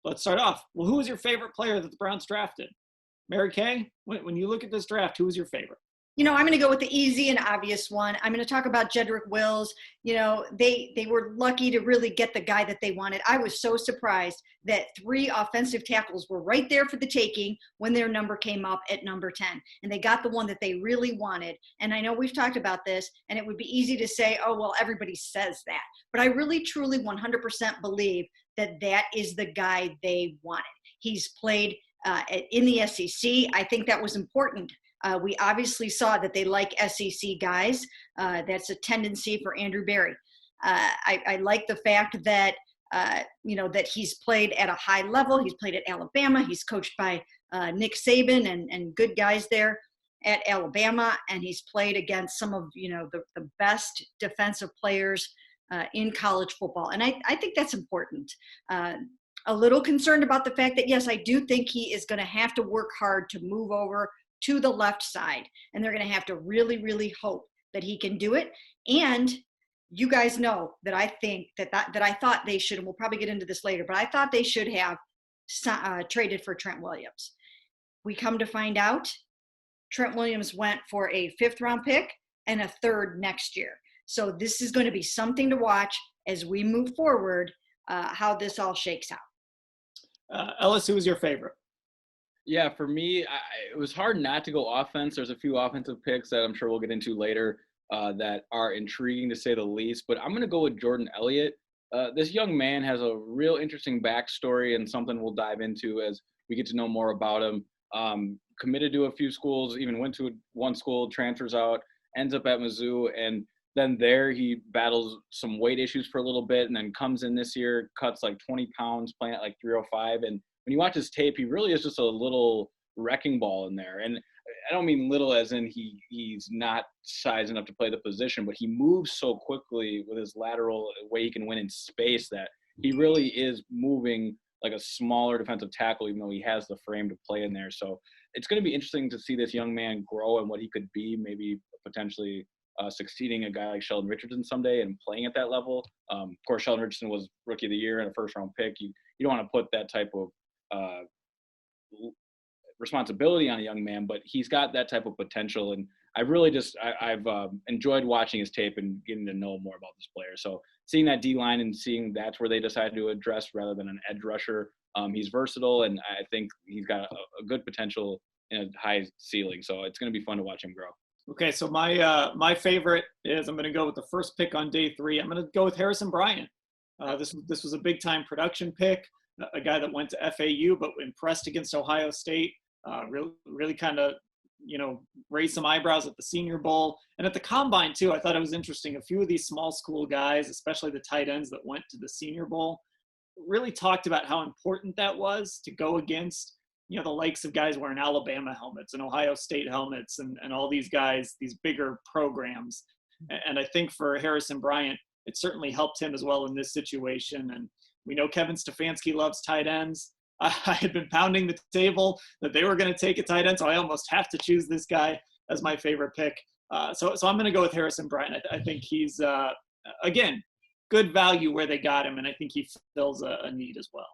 let's start off. Well, who was your favorite player that the Browns drafted? Mary Kay, when you look at this draft, who was your favorite? I'm going to go with the easy and obvious one. I'm going to talk about Jedrek Wills. They were lucky to really get the guy that they wanted. I was so surprised that 3 offensive tackles were right there for the taking when their number came up at number 10. And they got the one that they really wanted. And I know we've talked about this, and it would be easy to say, oh, well, everybody says that. But I really, truly 100% believe that that is the guy they wanted. He's played in the SEC. I think that was important. We obviously saw that they like SEC guys. That's a tendency for Andrew Berry. I like the fact that, that he's played at a high level. He's played at Alabama. He's coached by Nick Saban and good guys there at Alabama. And he's played against some of, the best defensive players in college football. And I think that's important. A little concerned about the fact that, yes, I do think he is going to have to work hard to move over to the left side, and they're going to have to really, really hope that he can do it. And you guys know that I think that I thought they should, and we'll probably get into this later, but I thought they should have traded for Trent Williams. We come to find out Trent Williams went for a 5th-round pick and a 3rd next year. So this is going to be something to watch as we move forward, how this all shakes out. Ellis, who was your favorite? Yeah, for me, it was hard not to go offense. There's a few offensive picks that I'm sure we'll get into later that are intriguing to say the least. But I'm going to go with Jordan Elliott. This young man has a real interesting backstory and something we'll dive into as we get to know more about him. Committed to a few schools, even went to one school, transfers out, ends up at Mizzou. And then there he battles some weight issues for a little bit and then comes in this year, cuts like 20 pounds, playing at like 305. And when you watch his tape, he really is just a little wrecking ball in there. And I don't mean little as in he's not size enough to play the position, but he moves so quickly with his lateral way he can win in space that he really is moving like a smaller defensive tackle, even though he has the frame to play in there. So it's going to be interesting to see this young man grow and what he could be, maybe potentially succeeding a guy like Sheldon Richardson someday and playing at that level. Of course, Sheldon Richardson was Rookie of the Year and a 1st-round pick. You don't want to put that type of responsibility on a young man, but he's got that type of potential. And I really I've enjoyed watching his tape and getting to know more about this player. So seeing that D-line and seeing that's where they decided to address rather than an edge rusher, he's versatile, and I think he's got a good potential and a high ceiling. So it's going to be fun to watch him grow. Okay, so my favorite is, I'm going to go with the first pick on day 3. I'm going to go with Harrison Bryant. This was a big-time production pick, a guy that went to FAU but impressed against Ohio State, really kind of, raised some eyebrows at the Senior Bowl. And at the Combine, too, I thought it was interesting. A few of these small school guys, especially the tight ends that went to the Senior Bowl, really talked about how important that was to go against, the likes of guys wearing Alabama helmets and Ohio State helmets and all these guys, these bigger programs. And I think for Harrison Bryant, it certainly helped him as well in this situation. And we know Kevin Stefanski loves tight ends. I had been pounding the table that they were going to take a tight end, so I almost have to choose this guy as my favorite pick. So I'm going to go with Harrison Bryant. I think he's, again, good value where they got him, and I think he fills a need as well.